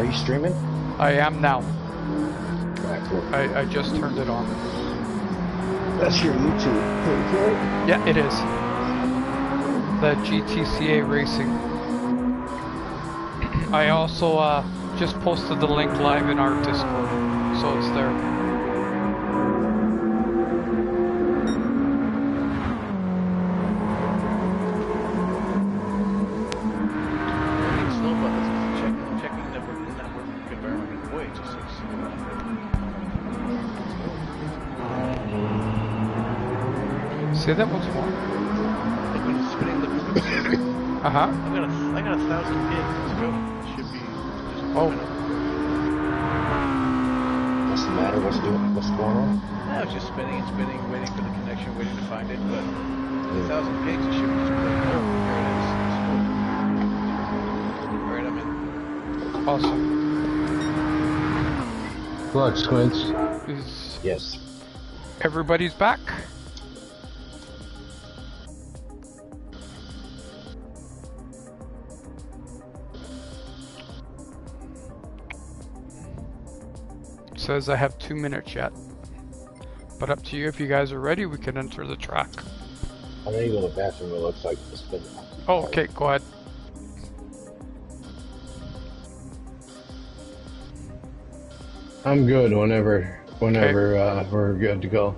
Are you streaming? I am now. Alright, cool. I just turned it on. That's your YouTube page, right? Yeah, it is. The GTCA Racing. I also just posted the link live in our Discord, so it's there. Say that once more. Like when it's spinning the Uh-huh. I got 1,000 gigs. Let's go. It should be just What's the matter? What's going on? No, it's just spinning and spinning, waiting for the connection, waiting to find it, but 1,000 gigs, it should be just like, oh, here it is. Alright, I'm in. Awesome. Good luck, Squids. Yes. Everybody's back. Says I have 2 minutes yet. But up to you. If you guys are ready, we can enter the track. I'm gonna go to the bathroom. It looks like it's been. Oh, okay, go ahead. I'm good whenever we're good to go.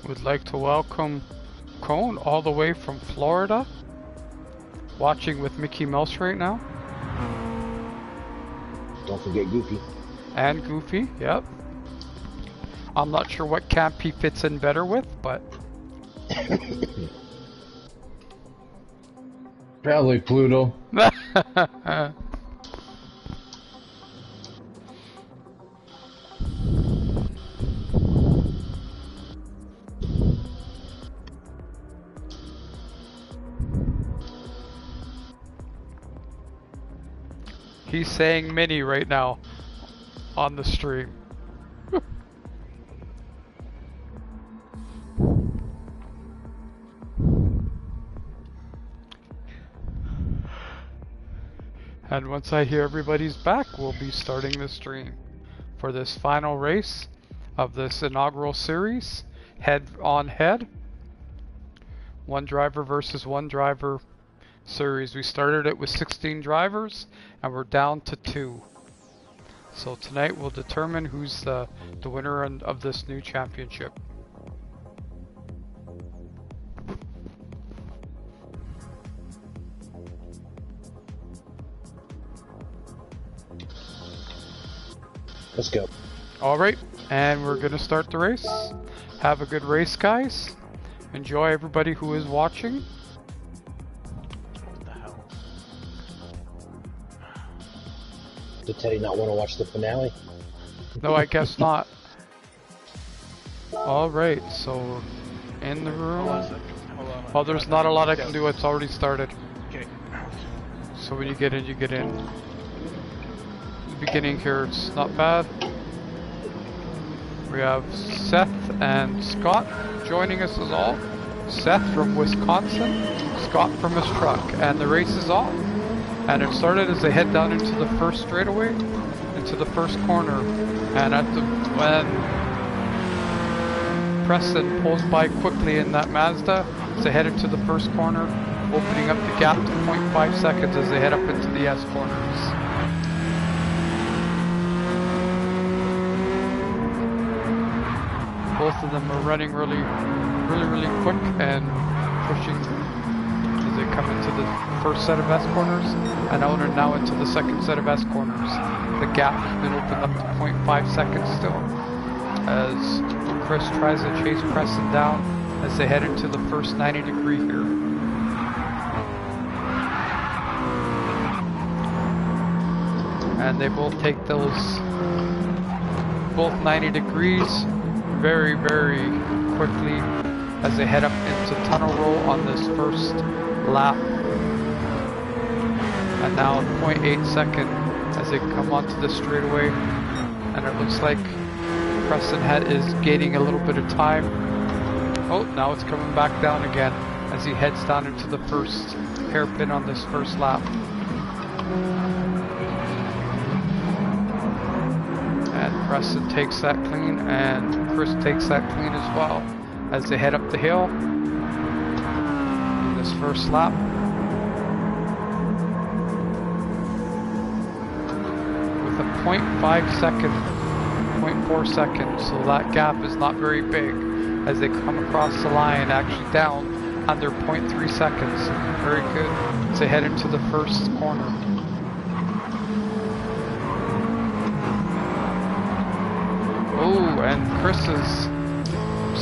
Would like to welcome Cone all the way from Florida, watching with Mickey Mouse right now. Don't forget Goofy. And Goofy, yep. I'm not sure what camp he fits in better with, but... Probably Pluto. He's saying mini right now on the stream. And once I hear everybody's back, we'll be starting the stream for this final race of this inaugural series, head on head. One driver versus one driver series. We started it with 16 drivers and we're down to 2. So tonight we'll determine who's the winner of this new championship. Let's go. Alright, and we're gonna start the race. Have a good race, guys. Enjoy, everybody who is watching. Did Teddy not want to watch the finale? No, I guess not. Alright, so in the room. Hold on. Oh, there's not a lot I can do, it's already started. Okay. So when you get in, you get in. The beginning here, it's not bad. We have Seth and Scott joining us as all. Seth from Wisconsin, Scott from his truck, and the race is off. And it started as they head down into the first straightaway, into the first corner. And when Preston pulls by quickly in that Mazda, as they head into the first corner, opening up the gap to 0.5 seconds as they head up into the S corners. Both of them are running really quick and pushing as they come into the first set of S corners, and now into the second set of S corners. The gap has been opened up to 0.5 seconds still, as Chris tries to chase Preston down as they head into the first 90 degree here. And they both take those both 90 degrees very quickly as they head up into tunnel roll on this first lap. And now 0.8 second as they come onto the straightaway, and it looks like Preston is gaining a little bit of time. Oh, now it's coming back down again as he heads down into the first hairpin on this first lap. And Preston takes that clean, and Chris takes that clean as well as they head up the hill in this first lap. With a 0.5 second, 0.4 seconds, so that gap is not very big as they come across the line, actually down under 0.3 seconds. Very good as they head into the first corner. Oh, and Chris is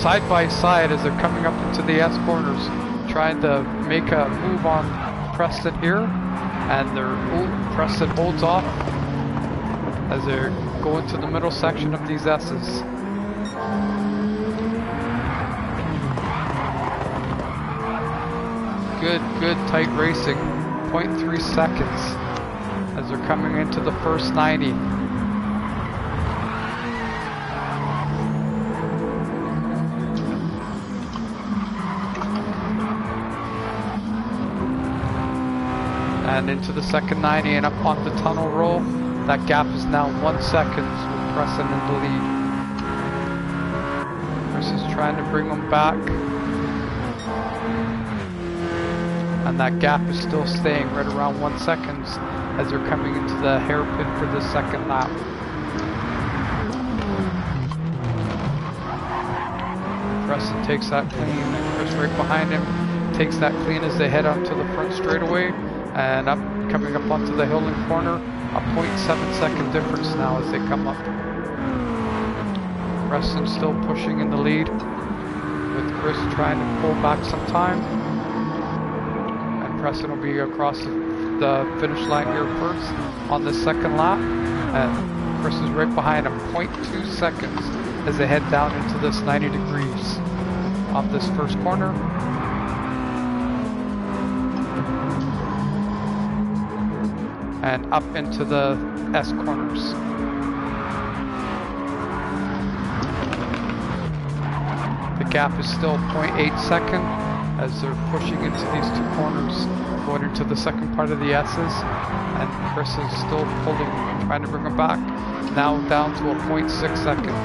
side by side as they're coming up into the S corners, trying to make a move on Preston here, and Preston holds off as they're going to the middle section of these S's. Good tight racing. 0.3 seconds as they're coming into the first 90. And into the second 90 and up on the tunnel roll. That gap is now 1 second with Preston in the lead. Chris is trying to bring them back. And that gap is still staying right around 1 second as they're coming into the hairpin for the second lap. Preston takes that clean, and Chris right behind him takes that clean as they head up to the front straightaway and up, coming up onto the hill and corner. A 0.7 second difference now as they come up. Preston still pushing in the lead, with Chris trying to pull back some time. Preston will be across the finish line here first on the second lap, and Chris is right behind him, 0.2 seconds as they head down into this 90 degrees off this first corner. And up into the S corners. The gap is still 0.8 second as they're pushing into these two corners, going into the second part of the S's, and Chris is still pulling, trying to bring them back, now down to a 0.6 second.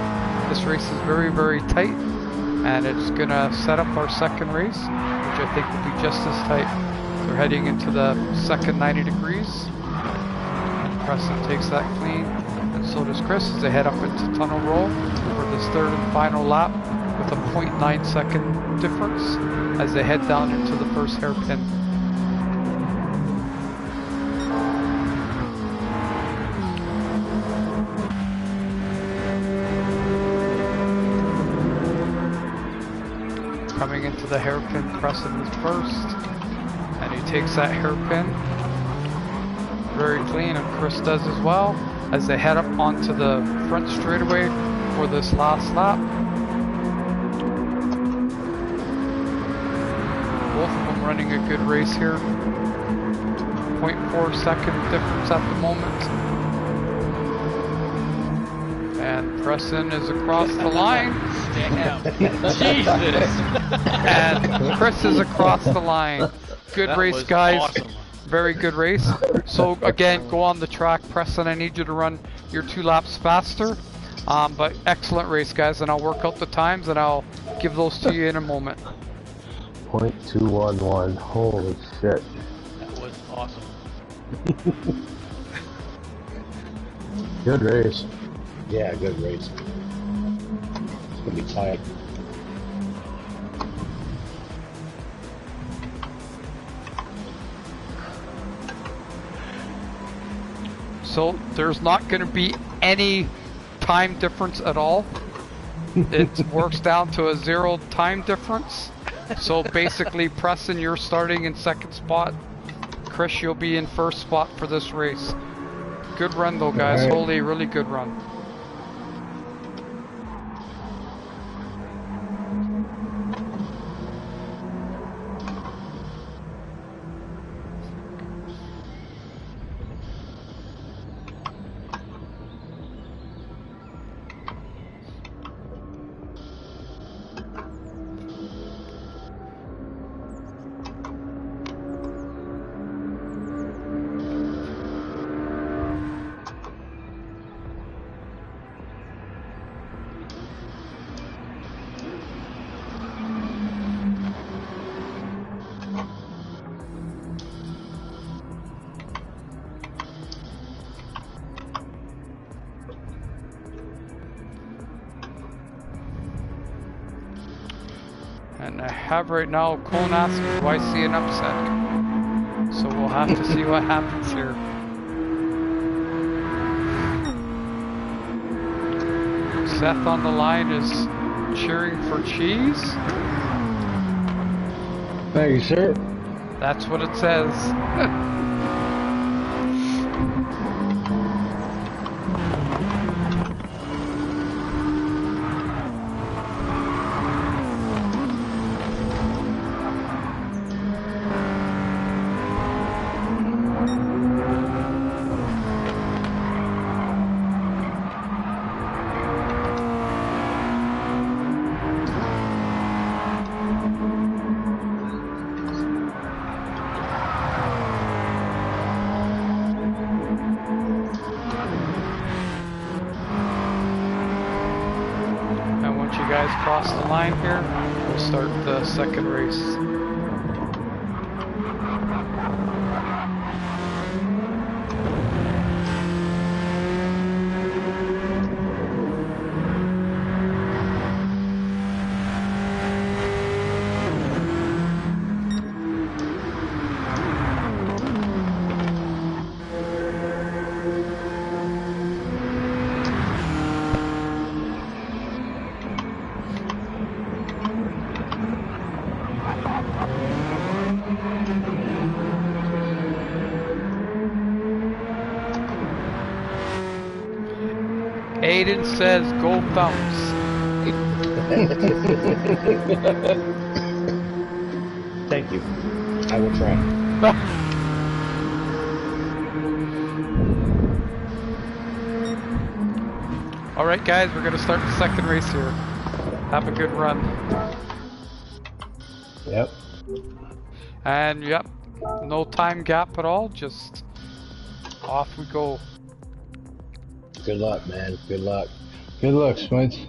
This race is very, very tight, and it's going to set up our second race, which I think will be just as tight. They're heading into the second 90 degrees, and Preston takes that clean, and so does Chris as they head up into tunnel roll for this third and final lap, with a 0.9 second difference as they head down into the first hairpin. Coming into the hairpin, Preston is first, and he takes that hairpin very clean, and Chris does as well as they head up onto the front straightaway for this last lap. Both of them running a good race here. 0.4 second difference at the moment. And Preston is across the line. Jesus! And Chris is across the line. Good That race, was guys. awesome. Very good race. So again, go on the track. Preston, I need you to run your 2 laps faster. But excellent race, guys. And I'll work out the times and I'll give those to you in a moment. 0.211. Holy shit. That was awesome. Good race. Yeah, good race. It's gonna be tight. So there's not going to be any time difference at all. It works down to a 0 time difference. So basically, Preston, you're starting in second spot. Chris, you'll be in first spot for this race. Good run though, guys. All right. Holy, really good run. And I have right now Cone asking, do I see an upset? So we'll have to see what happens here. Seth on the line is cheering for cheese. Thank you, sir. That's what it says. Cross the line here, we'll start the second race. Aiden says, go thumbs. Thank you. I will try. Alright guys, we're going to start the second race here. Have a good run. Yep. And yep, no time gap at all, just off we go. Good luck, man. Good luck. Good luck, Smites.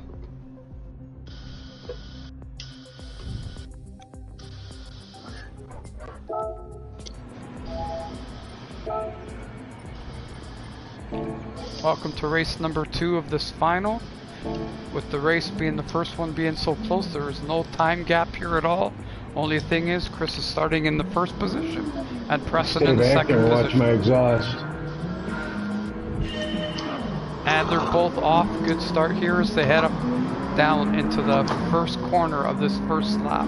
Welcome to race number 2 of this final. With the race being the first one being so close, there is no time gap here at all. Only thing is, Chris is starting in the first position and Preston in the second position. Watch my exhaust. And they're both off. Good start here as they head up down into the first corner of this first lap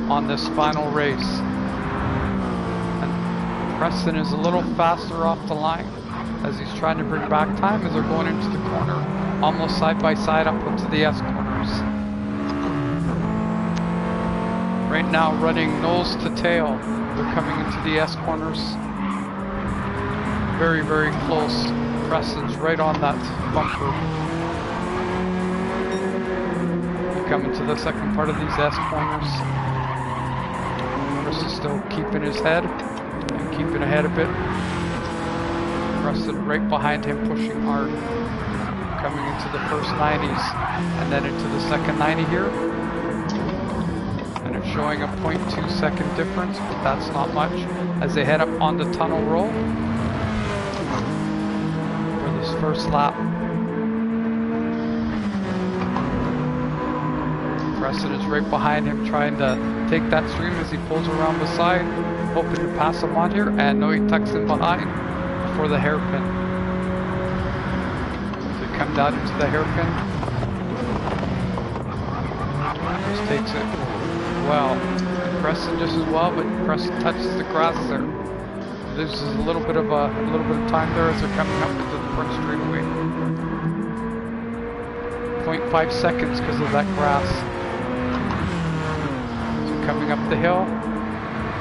on this final race. And Preston is a little faster off the line as he's trying to bring back time as they're going into the corner, almost side by side up into the S corners. Right now running nose to tail. They're coming into the S corners. Very, very close. Preston's right on that bumper. We come into the second part of these S corners. Chris is still keeping his head and keeping ahead a bit. Preston right behind him, pushing hard. Coming into the first 90s and then into the second 90 here. And it's showing a 0.2 second difference, but that's not much as they head up on the tunnel roll. First lap. Preston is right behind him trying to take that stream as he pulls around the side, hoping to pass him on here, and no, he tucks in behind for the hairpin. So he comes down into the hairpin. Just takes it well. Preston just as well, but Preston touches the grass there. Loses a little bit of time there as they're coming up into the front straightaway. 0.5 seconds because of that grass. So coming up the hill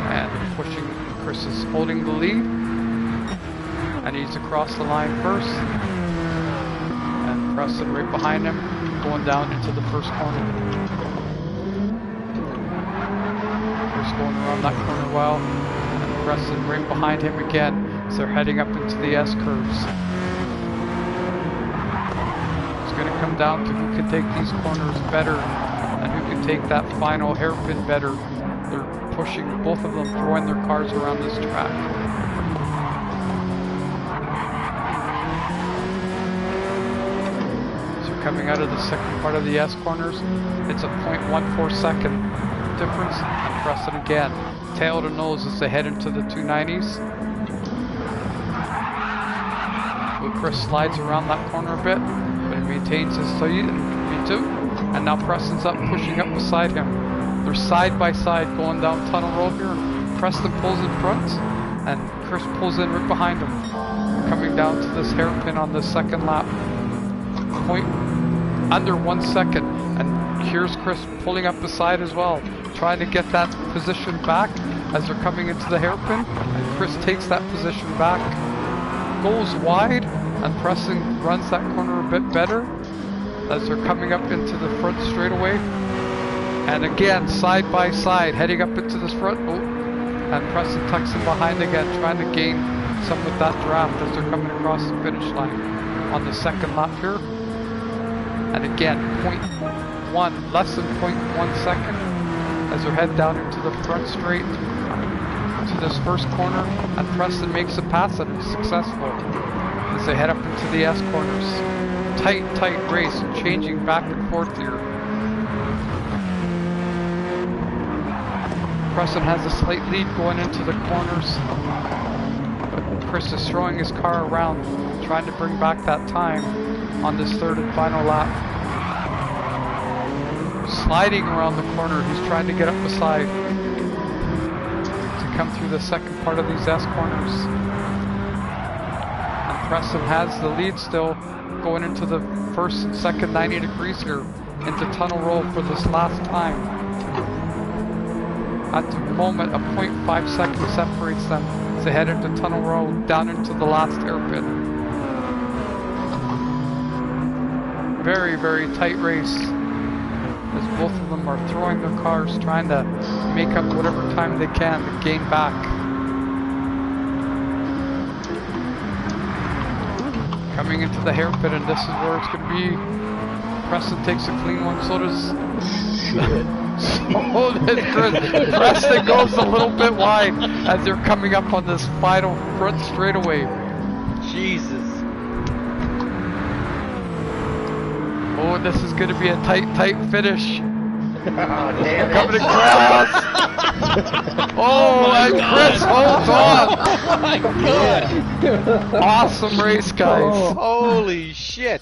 and pushing. Chris is holding the lead, and he's across the line first. And Preston right behind him, going down into the first corner. First going around that corner well. Preston right behind him again as they're heading up into the S curves. It's going to come down to who can take these corners better and who can take that final hairpin better. They're pushing, both of them throwing their cars around this track. So coming out of the second part of the S corners, it's a 0.14 second difference, and Preston again. Tail to nose as they head into the 290s. Chris slides around that corner a bit, but he maintains his lead in V2. And now Preston's up, pushing up beside him. They're side by side going down tunnel road here. Preston pulls in front, and Chris pulls in right behind him. Coming down to this hairpin on the second lap. Point under 1 second. And here's Chris pulling up beside as well, trying to get that position back as they're coming into the hairpin. And Chris takes that position back, goes wide, and Preston runs that corner a bit better as they're coming up into the front straightaway. And again, side by side, heading up into this front. Oh, and Preston tucks in behind again, trying to gain some of that draft as they're coming across the finish line on the second lap here. And again, less than 0.1 second as they're heading down into the front straight to this first corner, and Preston makes a pass and is successful as they head up into the S corners. Tight race, changing back and forth here. Preston has a slight lead going into the corners, but Chris is throwing his car around, trying to bring back that time on this third and final lap. Sliding around the corner, he's trying to get up beside to come through the second part of these S corners. And Preston has the lead still going into the first and second 90 degrees here into tunnel roll for this last time. At the moment, a 0.5 seconds separates them as they head into tunnel roll down into the last hairpin. Very, very tight race as both of them are throwing their cars, trying to make up whatever time they can to gain back. Coming into the hairpin, and this is where it's going to be. Preston takes a clean one, so does... Oh, Preston goes a little bit wide as they're coming up on this final front straightaway. Jesus. Oh, this is going to be a tight finish. Oh, damn it. Coming across. Oh, and Chris holds on. Oh my god. Awesome race, guys. Holy shit.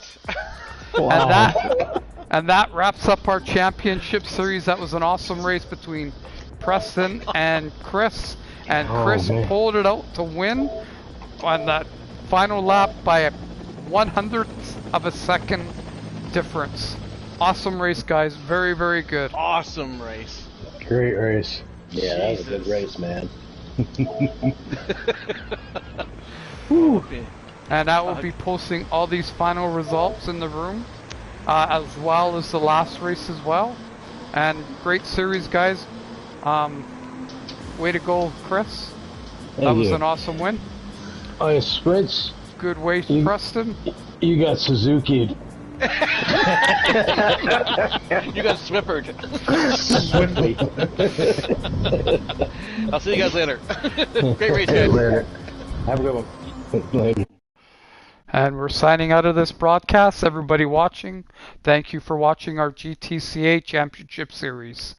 Wow. And that wraps up our championship series. That was an awesome race between Preston and Chris. And Chris pulled it out to win on that final lap by a 100th of a second difference. Awesome race, guys. Very, very good. Awesome race. Great race. Yeah, that was a good race, man. And I will be posting all these final results in the room, as well as the last race as well. And great series, guys. Way to go, Chris. That was an awesome win. Oh, yeah, sprints. Good race, Preston. You got Suzuki. You got Swiffered. Swiftly. I'll see you guys later. Great race, guys. Later. Have a good one. Later. And we're signing out of this broadcast. Everybody watching, thank you for watching our GTCA Championship Series.